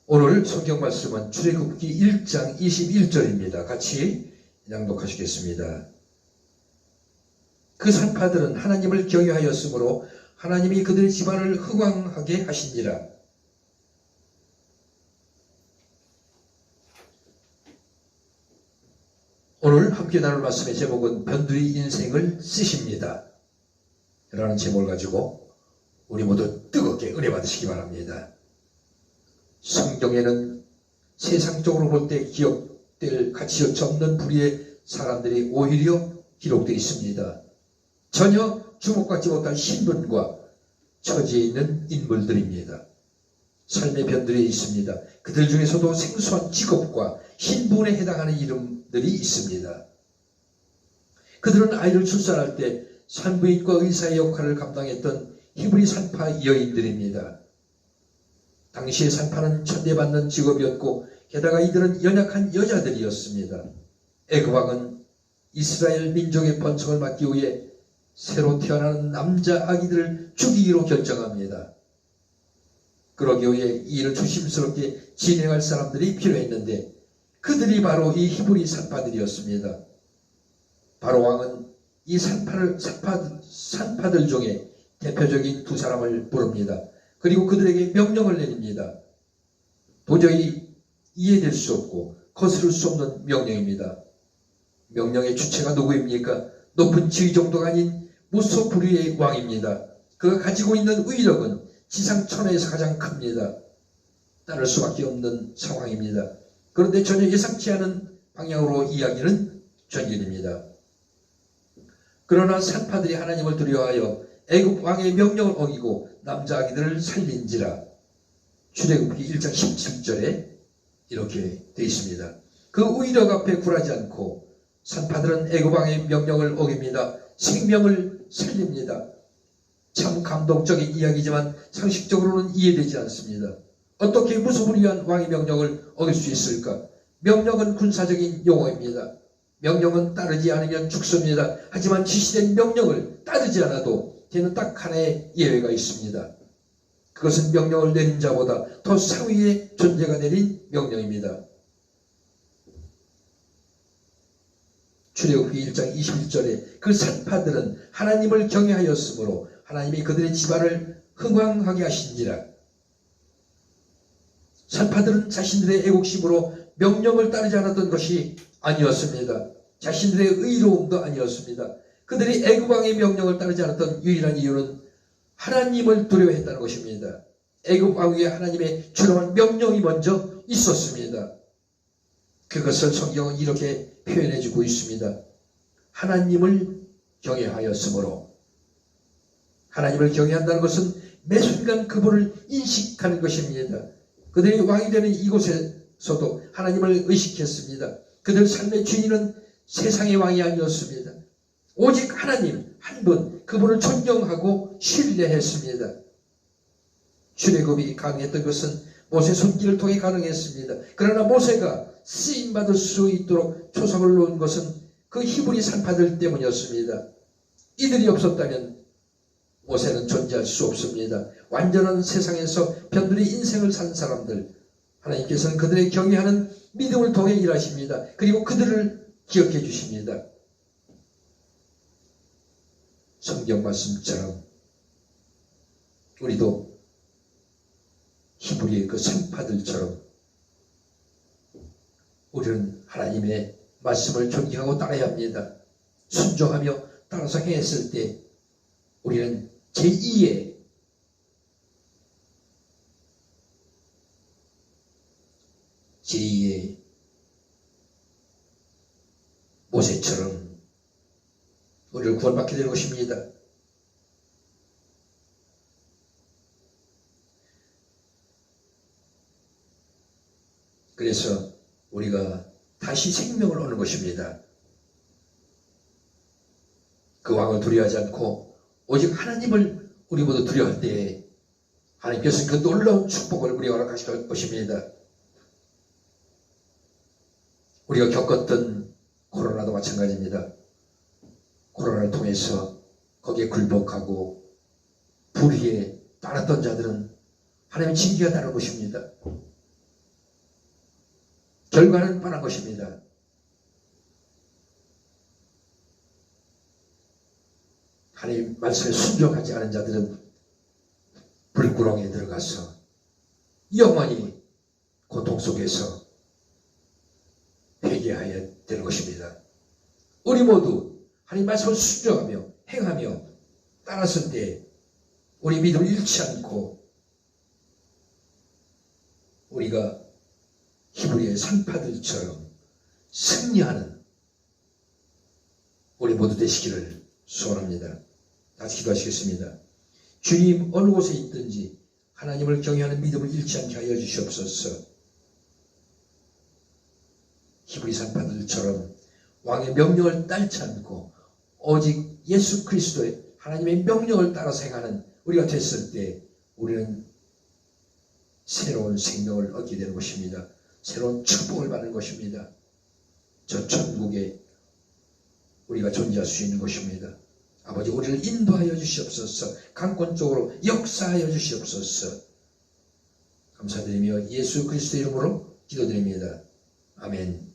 오늘 성경 말씀은 출애굽기 1장 21절입니다. 같이 낭독하시겠습니다. 그 산파들은 하나님을 경외하였으므로 하나님이 그들의 집안을 흥왕하게 하시니라. 오늘 함께 나눌 말씀의 제목은 변두리 인생을 쓰십니다 라는 제목을 가지고 우리 모두 뜨겁게 은혜 받으시기 바랍니다. 성경에는 세상적으로 볼 때 기억될 가치조차 없는 불의의 사람들이 오히려 기록되어 있습니다. 전혀 주목받지 못할 신분과 처지에 있는 인물들입니다. 삶의 변들이 있습니다. 그들 중에서도 생소한 직업과 신분에 해당하는 이름들이 있습니다. 그들은 아이를 출산할 때 산부인과 의사의 역할을 감당했던 히브리 산파 여인들입니다. 당시의 산파는 천대받는 직업이었고 게다가 이들은 연약한 여자들이었습니다. 애굽왕은 이스라엘 민족의 번성을 막기 위해 새로 태어나는 남자 아기들을 죽이기로 결정합니다. 그러기 위해 이 일을 조심스럽게 진행할 사람들이 필요했는데 그들이 바로 이 히브리 산파들이었습니다. 바로 왕은 이 산파들 중에 대표적인 두 사람을 부릅니다. 그리고 그들에게 명령을 내립니다. 도저히 이해될 수 없고 거스를 수 없는 명령입니다. 명령의 주체가 누구입니까? 높은 지위 정도가 아닌 무소불위의 왕입니다. 그가 가지고 있는 위력은 지상 천하에서 가장 큽니다. 따를 수밖에 없는 상황입니다. 그런데 전혀 예상치 않은 방향으로 이야기는 전진입니다. 그러나 산파들이 하나님을 두려워하여 애굽 왕의 명령을 어기고 남자 아기들을 살린지라. 출애굽기 1장 17절에 이렇게 되어 있습니다. 그 위력 앞에 굴하지 않고 산파들은 애굽 왕의 명령을 어깁니다. 생명을 살립니다. 참 감동적인 이야기지만 상식적으로는 이해되지 않습니다. 어떻게 무소불위한 왕의 명령을 어길 수 있을까? 명령은 군사적인 용어입니다. 명령은 따르지 않으면 죽습니다. 하지만 지시된 명령을 따르지 않아도 걔는 딱 하나의 예외가 있습니다. 그것은 명령을 내린 자보다 더 상위의 존재가 내린 명령입니다. 출애굽기 1장 21절에 그 산파들은 하나님을 경외하였으므로 하나님이 그들의 집안을 흥왕하게 하신지라. 산파들은 자신들의 애국심으로 명령을 따르지 않았던 것이 아니었습니다. 자신들의 의로움도 아니었습니다. 그들이 애굽 왕의 명령을 따르지 않았던 유일한 이유는 하나님을 두려워했다는 것입니다. 애굽 왕 위에 하나님의 주름한 명령이 먼저 있었습니다. 그것을 성경은 이렇게 표현해주고 있습니다. 하나님을 경외하였으므로. 하나님을 경외한다는 것은 매 순간 그분을 인식하는 것입니다. 그들이 왕이 되는 이곳에서도 하나님을 의식했습니다. 그들 삶의 주인은 세상의 왕이 아니었습니다. 오직 하나님 한 분, 그분을 존경하고 신뢰했습니다. 출애굽이 가능했던 것은 모세 손길을 통해 가능했습니다. 그러나 모세가 쓰임받을 수 있도록 초석을 놓은 것은 그 히브리 산파들 때문이었습니다. 이들이 없었다면 모세는 존재할 수 없습니다. 완전한 세상에서 변두리 인생을 산 사람들, 하나님께서는 그들의 경외하는 믿음을 통해 일하십니다. 그리고 그들을 기억해 주십니다. 성경 말씀처럼 우리도 히브리의 그 산파들처럼 우리는 하나님의 말씀을 존경하고 따라야 합니다. 순종하며 따라서 행했을 때 우리는 제2의 모세처럼 우리를 구원받게 되는 것입니다. 그래서 우리가 다시 생명을 얻는 것입니다. 그 왕을 두려워하지 않고 오직 하나님을 우리 모두 두려워할 때에 하나님께서는 그 놀라운 축복을 우리에게 허락하실 것입니다. 우리가 겪었던 코로나도 마찬가지입니다. 코로나를 통해서 거기에 굴복하고 불의에 빠졌던 자들은 하나님의 징계가 따를 것입니다. 결과는 뻔한 것입니다. 하나님 말씀에 순종하지 않은 자들은 불구렁에 들어가서 영원히 고통 속에서 회개해야 되는 것입니다. 우리 모두 하나님 말씀을 순종하며 행하며 따랐을 때 우리 믿음을 잃지 않고 우리가 히브리의 산파들처럼 승리하는 우리 모두 되시기를 소원합니다. 다시 기도하시겠습니다. 주님, 어느 곳에 있든지 하나님을 경외하는 믿음을 잃지 않게 하여 주시옵소서. 히브리 산파들처럼 왕의 명령을 따르지 않고 오직 예수 그리스도의 하나님의 명령을 따라서 행하는 우리가 됐을 때 우리는 새로운 생명을 얻게 되는 것입니다. 새로운 축복을 받는 것입니다. 저 천국에 우리가 존재할 수 있는 것입니다. 아버지, 우리를 인도하여 주시옵소서. 강권 쪽으로 역사하여 주시옵소서. 감사드리며 예수 그리스도 이름으로 기도드립니다. 아멘.